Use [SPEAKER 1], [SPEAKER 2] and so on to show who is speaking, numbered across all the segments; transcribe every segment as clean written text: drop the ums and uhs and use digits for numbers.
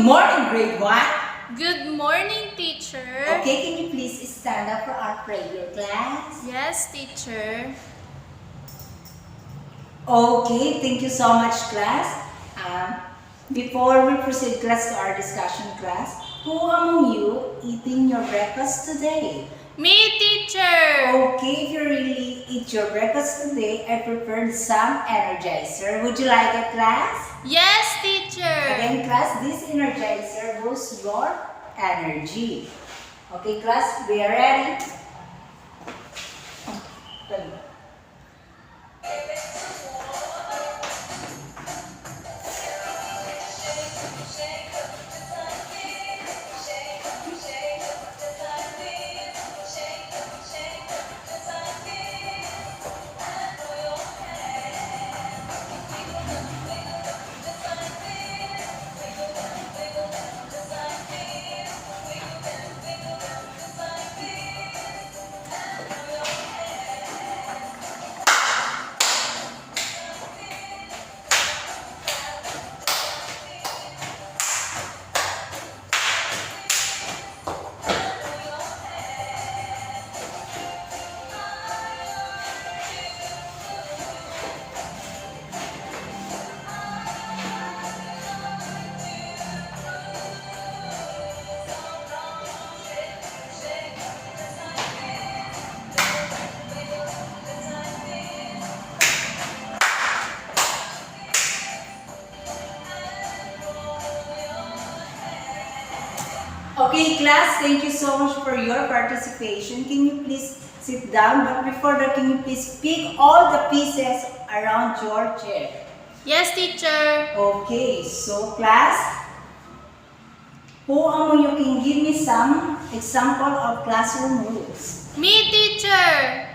[SPEAKER 1] morning, grade 1.
[SPEAKER 2] Good morning, teacher.
[SPEAKER 1] Okay, can you please stand up for our prayer class?
[SPEAKER 2] Yes, teacher.
[SPEAKER 1] Okay, thank you so much, class. Before we proceed, class, to our discussion class, who among you eating your breakfast today?
[SPEAKER 2] Me, teacher.
[SPEAKER 1] Okay, if you really eat your breakfast today, I prepared some Energizer. Would you like it, class?
[SPEAKER 2] Yes, teacher.
[SPEAKER 1] Again, class, this Energizer boosts your energy. Okay, class, we are ready. Okay, class, thank you so much for your participation. Can you please sit down? But before that, can you please pick all the pieces around your chair?
[SPEAKER 2] Yes, teacher.
[SPEAKER 1] Okay, so class, who among you can give me some example of classroom rules?
[SPEAKER 2] Me, teacher.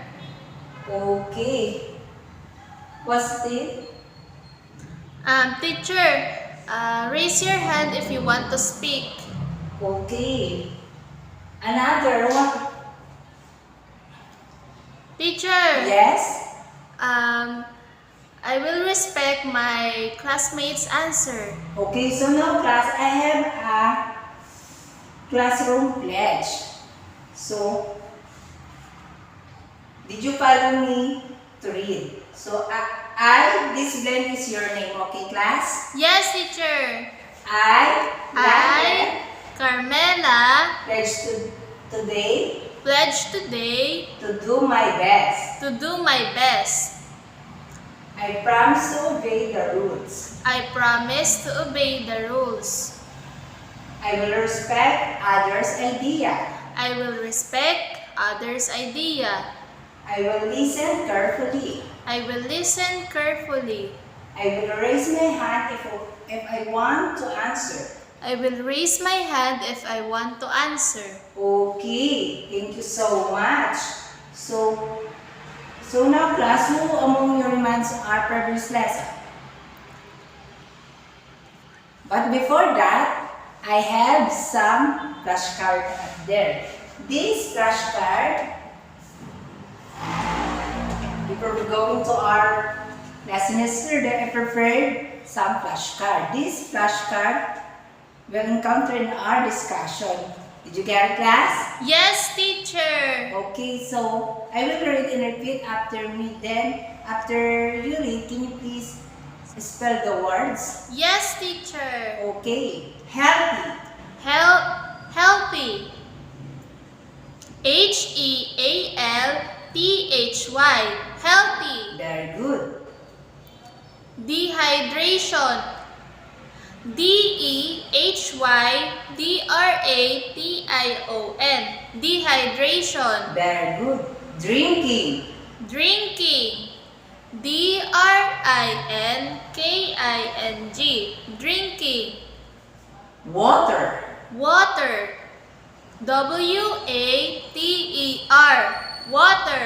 [SPEAKER 1] Okay. What's it?
[SPEAKER 2] Teacher, raise your hand if you want to speak.
[SPEAKER 1] Okay. Another one.
[SPEAKER 2] Teacher.
[SPEAKER 1] Yes?
[SPEAKER 2] I will respect my classmates' answer.
[SPEAKER 1] Okay, so now class, I have a classroom pledge. So, did you follow me to read? So, this blank is your name, okay class?
[SPEAKER 2] Yes, teacher.
[SPEAKER 1] I,
[SPEAKER 2] Carmela,
[SPEAKER 1] pledge today
[SPEAKER 2] pledge today
[SPEAKER 1] to do my best.
[SPEAKER 2] to do my best.
[SPEAKER 1] I promise to obey the rules.
[SPEAKER 2] I promise to obey the rules.
[SPEAKER 1] I will respect others' idea.
[SPEAKER 2] I will respect others' idea.
[SPEAKER 1] I will listen carefully.
[SPEAKER 2] I will listen carefully.
[SPEAKER 1] I will raise my hand if I want to answer.
[SPEAKER 2] I will raise my hand if I want to answer.
[SPEAKER 1] Okay, thank you so much. So now class, who among you reminds our previous lesson? But before that, I have some flashcard up there. This flashcard, before we go into our lesson yesterday, I prepared some flashcard. This flashcard we'll encounter in our discussion. Did you get it, class?
[SPEAKER 2] Yes, teacher.
[SPEAKER 1] Okay, so I will read and repeat after me. Then, after you read, can you please spell the words?
[SPEAKER 2] Yes, teacher.
[SPEAKER 1] Okay. Healthy.
[SPEAKER 2] Healthy. Healthy. Healthy.
[SPEAKER 1] Very good.
[SPEAKER 2] Dehydration. Dehydration. Dehydration.
[SPEAKER 1] Very good. Drinking.
[SPEAKER 2] Drinking. Drinking. Drinking.
[SPEAKER 1] Water.
[SPEAKER 2] Water. Water. Water.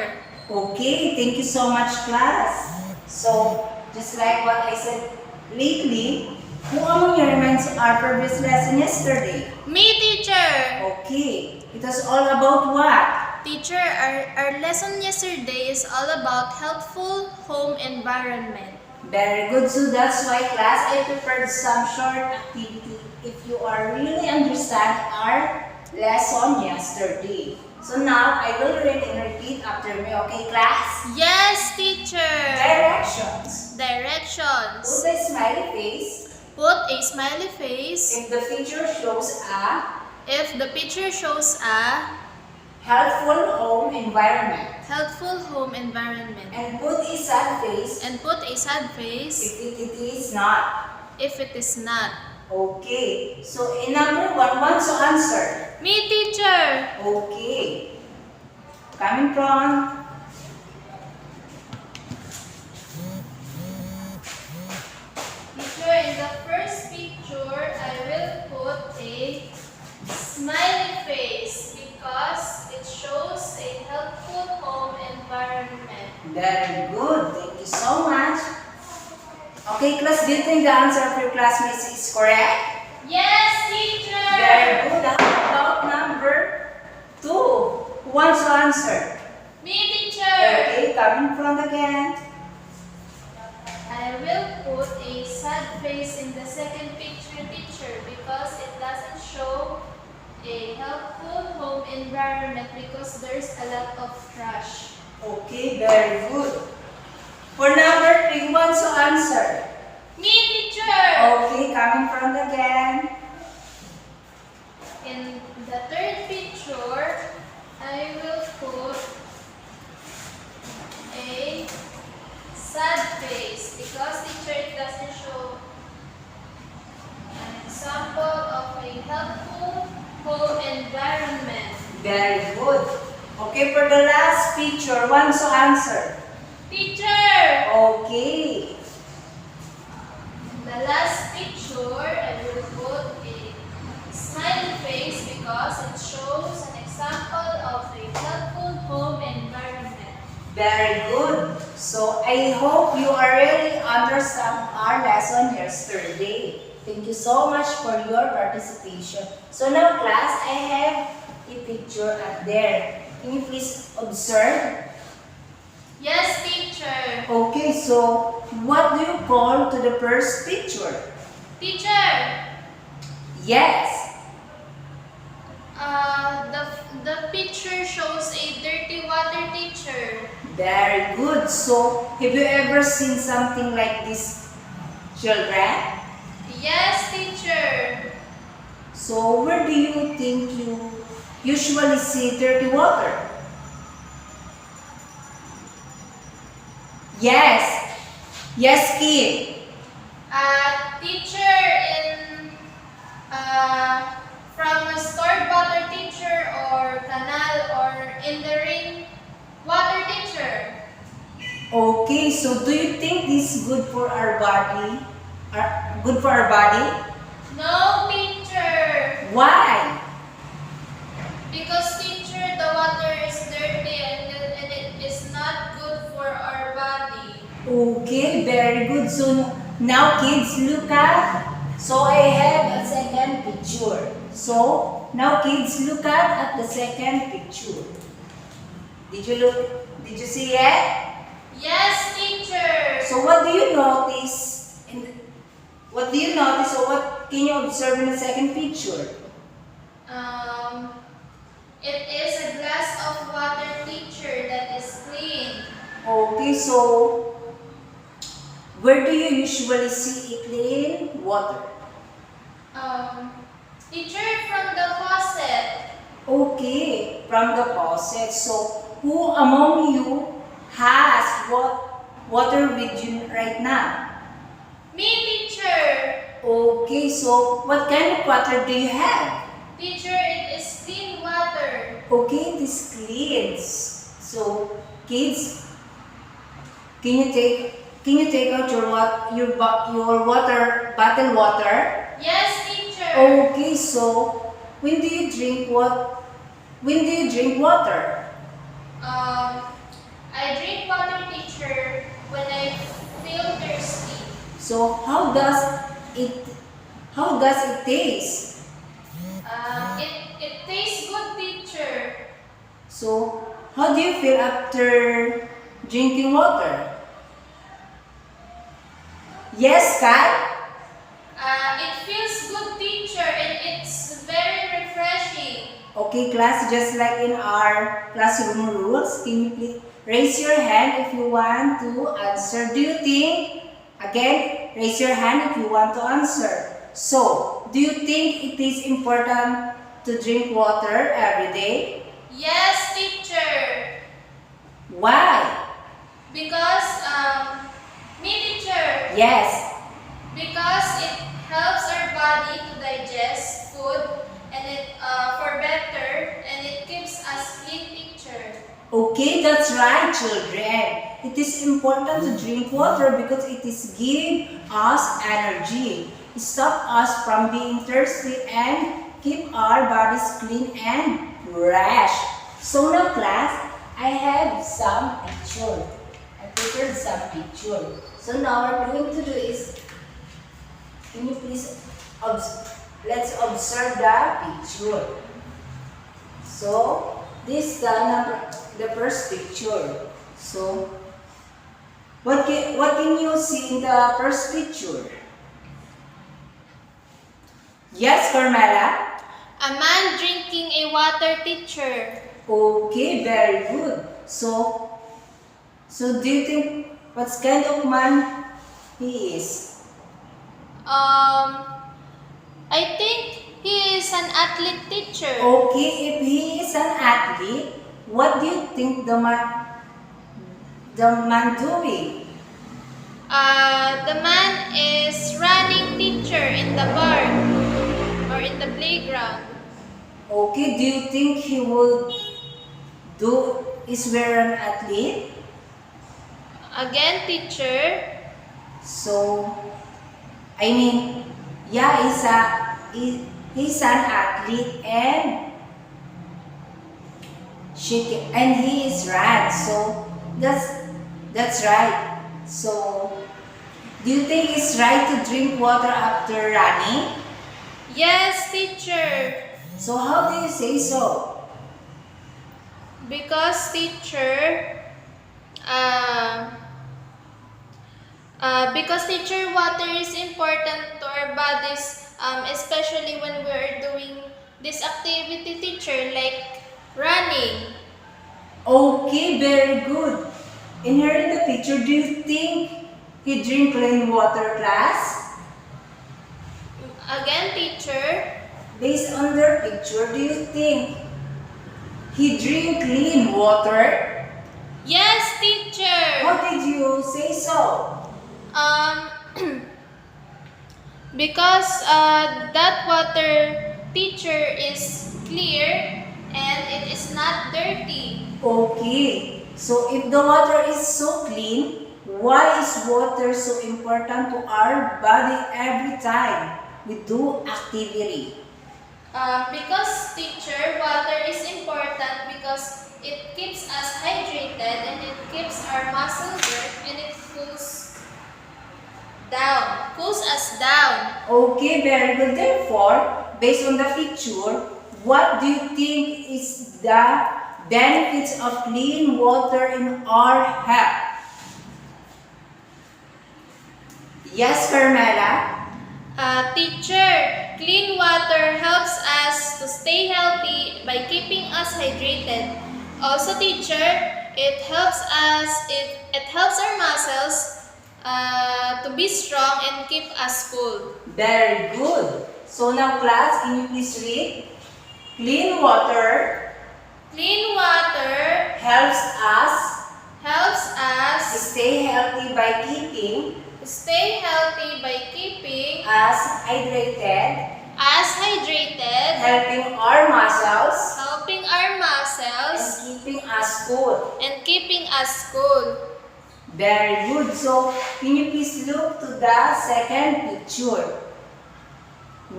[SPEAKER 1] Okay, thank you so much, class. So, just like what I said lately, who among you reminds our previous lesson yesterday?
[SPEAKER 2] Me, teacher.
[SPEAKER 1] Okay, it was all about what?
[SPEAKER 2] Teacher, our lesson yesterday is all about healthful home environment.
[SPEAKER 1] Very good. So that's why, class, I prepared some short activity. If you are really understand our lesson yesterday. So now I will read and repeat after me, okay class?
[SPEAKER 2] Yes, teacher.
[SPEAKER 1] Directions.
[SPEAKER 2] Directions.
[SPEAKER 1] Put a smiley face
[SPEAKER 2] Put a smiley face
[SPEAKER 1] if the picture shows a
[SPEAKER 2] if the picture shows a
[SPEAKER 1] helpful home environment.
[SPEAKER 2] helpful home environment.
[SPEAKER 1] And put a sad face
[SPEAKER 2] And put a sad face
[SPEAKER 1] if it is not.
[SPEAKER 2] if it is not.
[SPEAKER 1] Okay. So in number 1 wants to answer.
[SPEAKER 2] Me, teacher.
[SPEAKER 1] Okay. Coming from
[SPEAKER 2] Teacher, in the first picture, I will put a smiley face because it shows a helpful home environment.
[SPEAKER 1] very good. Thank you so much. Okay, class, do you think the answer of your classmates is correct?
[SPEAKER 2] Yes, teacher.
[SPEAKER 1] Very good. How about number 2? Who wants to answer?
[SPEAKER 2] Me, teacher.
[SPEAKER 1] Okay, coming from again.
[SPEAKER 2] I will put a sad face in the second picture, teacher, because it doesn't show a helpful home environment because there's a lot of trash.
[SPEAKER 1] Okay, very good. For number 3, who wants to answer?
[SPEAKER 2] Me, teacher.
[SPEAKER 1] Okay, coming from again.
[SPEAKER 2] In the third picture, I will put a sad face because teacher it doesn't show an example of a helpful home environment.
[SPEAKER 1] Very good. Okay, for the last picture, who wants to answer?
[SPEAKER 2] Teacher!
[SPEAKER 1] Okay.
[SPEAKER 2] The last picture, I will put a smiley face because it shows an example of a helpful home environment.
[SPEAKER 1] Very good. So I hope you are really understand our lesson yesterday. Thank you so much for your participation. So now class, I have a picture up there. Can you please observe?
[SPEAKER 2] Yes, teacher.
[SPEAKER 1] Okay, so what do you call to the first picture?
[SPEAKER 2] Teacher,
[SPEAKER 1] Yes.
[SPEAKER 2] the picture shows a dirty water, teacher.
[SPEAKER 1] Very good. So have you ever seen something like this, children?
[SPEAKER 2] Yes, teacher.
[SPEAKER 1] So where do you think you usually see dirty water? Yes. Yes, kid.
[SPEAKER 2] Teacher in from a stored water, teacher, or canal, or in the rain water, teacher.
[SPEAKER 1] Okay, so do you think this is good for our body? Good for our body?
[SPEAKER 2] No, teacher.
[SPEAKER 1] Why?
[SPEAKER 2] Because teacher, the water is dirty and it is not good for our body.
[SPEAKER 1] Okay, very good. So now kids look at. So I have a second picture. So now kids look at the second picture. Did you look? Did you see it?
[SPEAKER 2] Yes, teacher.
[SPEAKER 1] So what do you notice? What do you notice or what can you observe in the second picture?
[SPEAKER 2] It is a glass of water, teacher, that is clean.
[SPEAKER 1] Okay, so where do you usually see a clean water?
[SPEAKER 2] Teacher, from the faucet.
[SPEAKER 1] Okay, from the faucet. So who among you has water with you right now?
[SPEAKER 2] Me, teacher.
[SPEAKER 1] Okay, so what kind of water do you have?
[SPEAKER 2] Teacher, it is clean water.
[SPEAKER 1] Okay, it is clean. So kids, can you take out your water bottled water?
[SPEAKER 2] Yes, teacher.
[SPEAKER 1] Okay, so when do you drink water?
[SPEAKER 2] I drink water, teacher, when I feel thirsty.
[SPEAKER 1] So how does it taste?
[SPEAKER 2] It tastes good, teacher.
[SPEAKER 1] So how do you feel after drinking water? Yes, Kat?
[SPEAKER 2] It feels good, teacher.
[SPEAKER 1] Okay, class, just like in our classroom rules, can you please raise your hand if you want to answer? Do you think, again, raise your hand if you want to answer. So, do you think it is important to drink water every day?
[SPEAKER 2] Yes, teacher.
[SPEAKER 1] Why?
[SPEAKER 2] Because, me teacher.
[SPEAKER 1] Yes.
[SPEAKER 2] Because it helps our body to digest food and it for better and it keeps us clean, teacher.
[SPEAKER 1] Okay, that's right, children. It is important to drink water because it is give us energy, stop us from being thirsty, and keep our bodies clean and fresh. So now, class, I have some picture. I prepared some picture. So now what we're going to do is, can you please let's observe the picture. So this the first picture. So what can you see in the first picture? Yes, Carmela.
[SPEAKER 2] A man drinking a water, teacher.
[SPEAKER 1] Okay, very good. So do you think what kind of man he is?
[SPEAKER 2] I think he is an athlete, teacher.
[SPEAKER 1] Okay, if he is an athlete, what do you think the man doing?
[SPEAKER 2] The man is running, teacher, in the park or in the playground.
[SPEAKER 1] Okay, do you think he would is wear an athlete?
[SPEAKER 2] Again, teacher.
[SPEAKER 1] So, I mean, yeah, he's an athlete and he is right. So that's right. So, do you think it's right to drink water after running?
[SPEAKER 2] Yes, teacher.
[SPEAKER 1] So how do you say so?
[SPEAKER 2] Because, teacher, water is important to our bodies, especially when we are doing this activity, teacher, like running.
[SPEAKER 1] Okay, very good. In here in the picture, do you think he drink clean water, class?
[SPEAKER 2] Again, teacher.
[SPEAKER 1] Based on their picture, do you think he drink clean water?
[SPEAKER 2] Yes, teacher.
[SPEAKER 1] How did you say so?
[SPEAKER 2] Um, because that water, teacher, is clear and it is not dirty.
[SPEAKER 1] Okay, so if the water is so clean, why is water so important to our body every time we do activity?
[SPEAKER 2] Because, teacher, water is important because it keeps us hydrated and it keeps our muscle work and it cools us down.
[SPEAKER 1] Okay, very good. Therefore, based on the picture, what do you think is the benefits of clean water in our health? Yes, Carmela?
[SPEAKER 2] Teacher, clean water helps us to stay healthy by keeping us hydrated. Also, teacher, it helps our muscles to be strong and keep us cool.
[SPEAKER 1] Very good. So now, class, can you please read? Clean water
[SPEAKER 2] Clean water
[SPEAKER 1] helps us
[SPEAKER 2] helps us
[SPEAKER 1] stay healthy by keeping
[SPEAKER 2] stay healthy by keeping
[SPEAKER 1] us hydrated,
[SPEAKER 2] us hydrated,
[SPEAKER 1] helping our muscles,
[SPEAKER 2] helping our muscles,
[SPEAKER 1] and keeping us cool.
[SPEAKER 2] and keeping us cool.
[SPEAKER 1] Very good. So, can you please look to the second picture?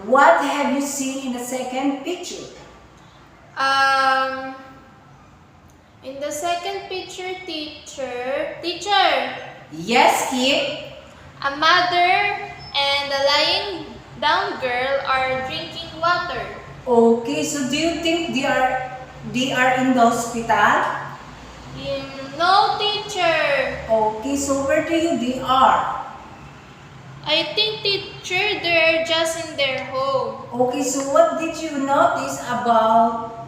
[SPEAKER 1] What have you seen in the second picture?
[SPEAKER 2] In the second picture, teacher,
[SPEAKER 1] Yes, kid.
[SPEAKER 2] a mother and a lying down girl are drinking water.
[SPEAKER 1] Okay, so do you think they are in the hospital?
[SPEAKER 2] No, teacher.
[SPEAKER 1] Okay, so where do you they are?
[SPEAKER 2] I think, teacher, they're just in their home.
[SPEAKER 1] Okay, so what did you notice about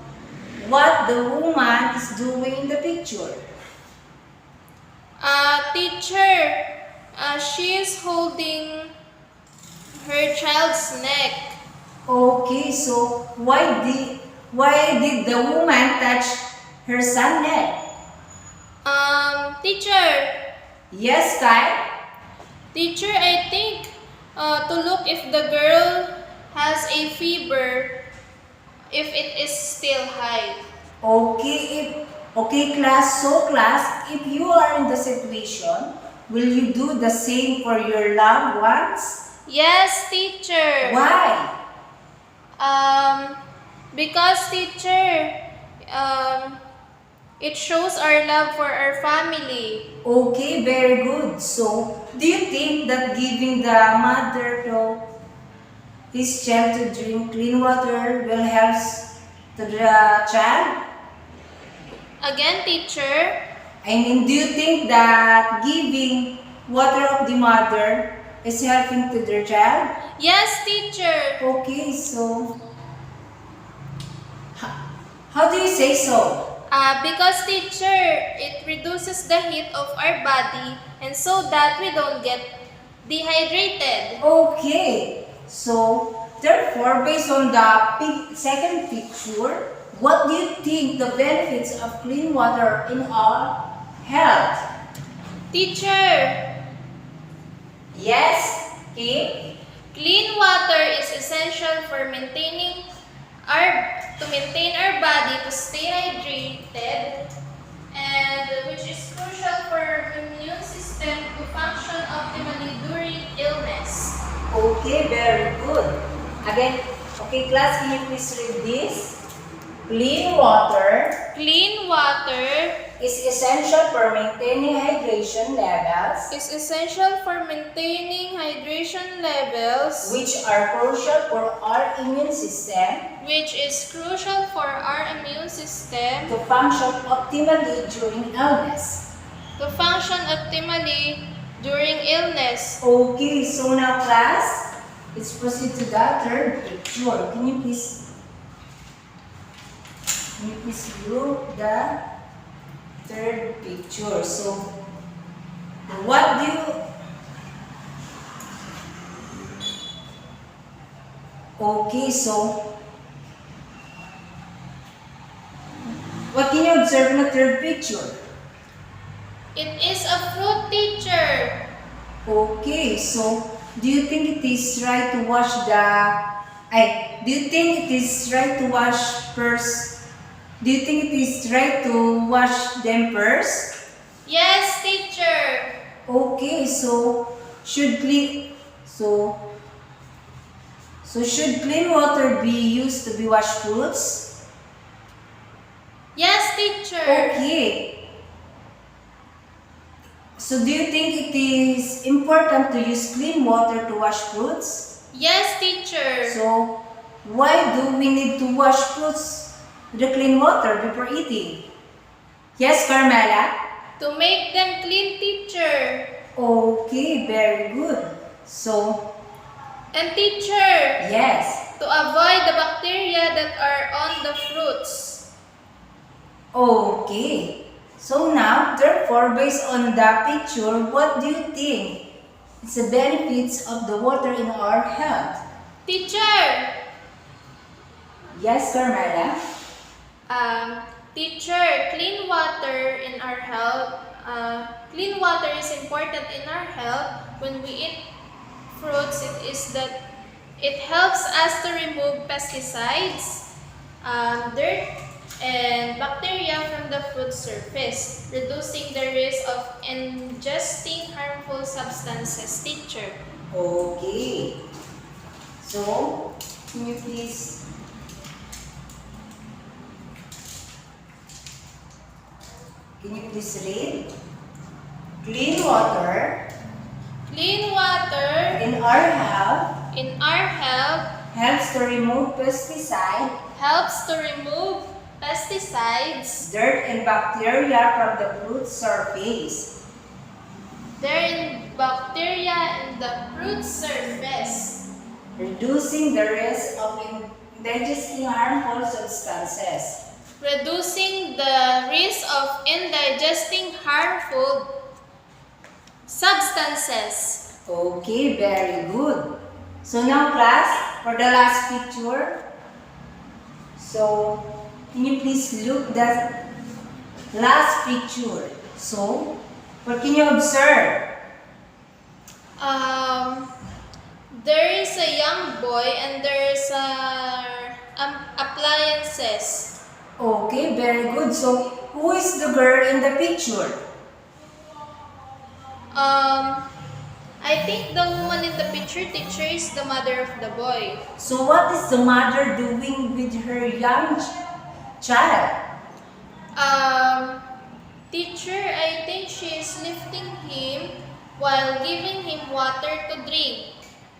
[SPEAKER 1] what the woman is doing in the picture?
[SPEAKER 2] Teacher, she is holding her child's neck.
[SPEAKER 1] Okay, so why did the woman touch her son's neck?
[SPEAKER 2] Teacher,
[SPEAKER 1] Yes, Kai?
[SPEAKER 2] teacher, I think to look if the girl has a fever, if it is still high.
[SPEAKER 1] Okay, class. So, class, if you are in the situation, will you do the same for your loved ones?
[SPEAKER 2] Yes, teacher.
[SPEAKER 1] Why?
[SPEAKER 2] Because teacher, it shows our love for our family.
[SPEAKER 1] Okay, very good. So, do you think that giving the mother to his child to drink clean water will help to the child?
[SPEAKER 2] Again, teacher.
[SPEAKER 1] I mean, do you think that giving water of the mother is helping to their child?
[SPEAKER 2] Yes, teacher.
[SPEAKER 1] Okay, so how do you say so?
[SPEAKER 2] Because teacher, it reduces the heat of our body and so that we don't get dehydrated.
[SPEAKER 1] Okay, so therefore, based on the second picture, what do you think the benefits of clean water in our health?
[SPEAKER 2] Teacher,
[SPEAKER 1] Yes, Kim?
[SPEAKER 2] clean water is essential for maintain our body to stay hydrated, and which is crucial for immune system to function optimally during illness.
[SPEAKER 1] Okay, very good. Again, okay, class, can you please read this? Clean water
[SPEAKER 2] Clean water
[SPEAKER 1] is essential for maintaining hydration levels,
[SPEAKER 2] is essential for maintaining hydration levels,
[SPEAKER 1] which are crucial for our immune system
[SPEAKER 2] which is crucial for our immune system
[SPEAKER 1] to function optimally during illness.
[SPEAKER 2] to function optimally during illness.
[SPEAKER 1] Okay, so now class, let's proceed to the third picture. Can you please look the third picture? So, what do you... Okay, so what can you observe in the third picture?
[SPEAKER 2] It is a fruit, teacher.
[SPEAKER 1] Okay, so do you think it is right to wash do you think it is right to wash first? Do you think it is right to wash them first?
[SPEAKER 2] Yes, teacher.
[SPEAKER 1] Okay, so should clean should clean water be used to be washed fruits?
[SPEAKER 2] Yes, teacher.
[SPEAKER 1] Okay. So do you think it is important to use clean water to wash fruits?
[SPEAKER 2] Yes, teacher.
[SPEAKER 1] So why do we need to wash fruits with the clean water before eating? Yes, Carmela?
[SPEAKER 2] To make them clean, teacher.
[SPEAKER 1] Okay, very good. So,
[SPEAKER 2] And teacher,
[SPEAKER 1] yes.
[SPEAKER 2] to avoid the bacteria that are on the fruits.
[SPEAKER 1] Okay. So now, therefore, based on the picture, what do you think is the benefits of the water in our health?
[SPEAKER 2] Teacher,
[SPEAKER 1] Yes, Carmela?
[SPEAKER 2] teacher, clean water in our health. Clean water is important in our health. When we eat fruits, it helps us to remove pesticides, dirt, and bacteria from the fruit surface, reducing the risk of ingesting harmful substances. Teacher.
[SPEAKER 1] Okay. So, can you please read? Clean water
[SPEAKER 2] Clean water
[SPEAKER 1] in our health
[SPEAKER 2] in our health
[SPEAKER 1] helps to remove pesticides,
[SPEAKER 2] helps to remove pesticides,
[SPEAKER 1] dirt, and bacteria from the fruit surface.
[SPEAKER 2] there in bacteria in the fruit surface,
[SPEAKER 1] Reducing the risk of digesting harmful substances.
[SPEAKER 2] reducing the risk of indigesting harmful substances.
[SPEAKER 1] Okay, very good. So now class, for the last picture. So, can you please look that last picture? So, what can you observe?
[SPEAKER 2] There is a young boy and there is appliances.
[SPEAKER 1] Okay, very good. So, who is the girl in the picture?
[SPEAKER 2] I think the woman in the picture, teacher, is the mother of the boy.
[SPEAKER 1] So, what is the mother doing with her young child?
[SPEAKER 2] Teacher, I think she is lifting him while giving him water to drink.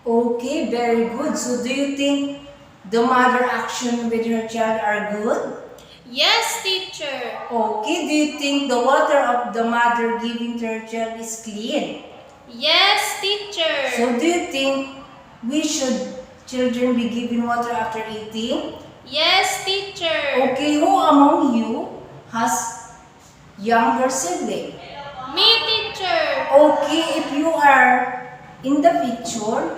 [SPEAKER 1] Okay, very good. So, do you think the mother action with her child are good?
[SPEAKER 2] Yes, teacher.
[SPEAKER 1] Okay, do you think the water of the mother giving to her child is clean?
[SPEAKER 2] Yes, teacher.
[SPEAKER 1] So, do you think children be given water after eating?
[SPEAKER 2] Yes, teacher.
[SPEAKER 1] Okay, who among you has younger sibling?
[SPEAKER 2] Me, teacher.
[SPEAKER 1] Okay, if you are in the picture,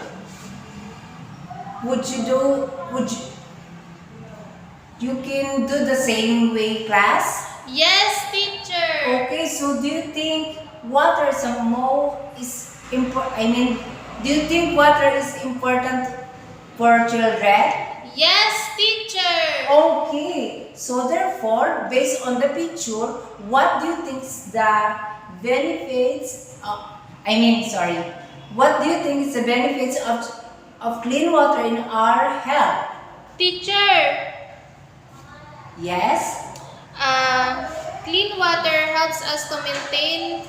[SPEAKER 1] you can do the same way, class?
[SPEAKER 2] Yes, teacher.
[SPEAKER 1] Okay, so do you think water do you think water is important for children?
[SPEAKER 2] Yes, teacher.
[SPEAKER 1] Okay, so therefore, based on the picture, what do you think is the benefits what do you think is the benefits of clean water in our health?
[SPEAKER 2] Teacher,
[SPEAKER 1] Yes?
[SPEAKER 2] clean water helps us to maintain,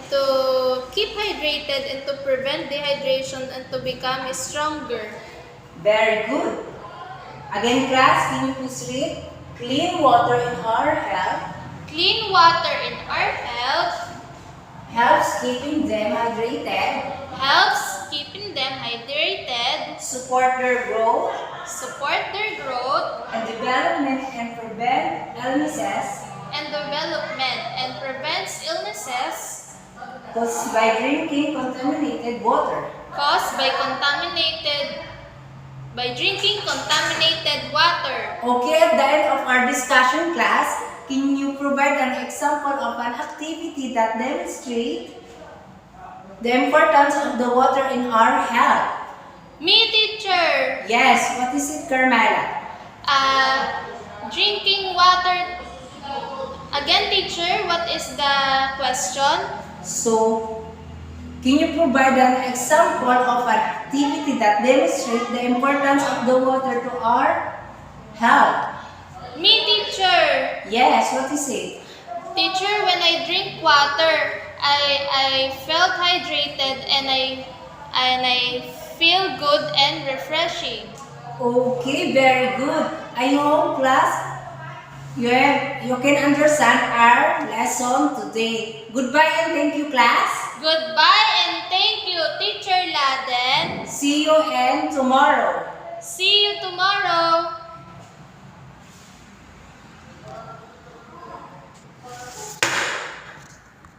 [SPEAKER 2] to keep hydrated and to prevent dehydration and to become stronger.
[SPEAKER 1] Very good. Again, class, can you please read? Clean water in our health
[SPEAKER 2] Clean water in our health
[SPEAKER 1] helps keeping them hydrated,
[SPEAKER 2] helps keeping them hydrated,
[SPEAKER 1] support their growth
[SPEAKER 2] support their growth
[SPEAKER 1] and development, and prevent illnesses
[SPEAKER 2] and development, and prevents illnesses
[SPEAKER 1] caused by drinking contaminated water.
[SPEAKER 2] caused by drinking contaminated water.
[SPEAKER 1] Okay, at the end of our discussion, class, can you provide an example of an activity that demonstrates the importance of the water in our health?
[SPEAKER 2] Me, teacher.
[SPEAKER 1] Yes, what is it, Carmela?
[SPEAKER 2] Drinking water. Again, teacher, what is the question?
[SPEAKER 1] So, can you provide an example of an activity that demonstrates the importance of the water to our health?
[SPEAKER 2] Me, teacher.
[SPEAKER 1] Yes, what is it?
[SPEAKER 2] Teacher, when I drink water, I felt hydrated and I feel good and refreshing.
[SPEAKER 1] Okay, very good. I hope, class, you can understand our lesson today. Goodbye and thank you, class.
[SPEAKER 2] Goodbye and thank you, Teacher Laden.
[SPEAKER 1] See you and tomorrow.
[SPEAKER 2] See you tomorrow.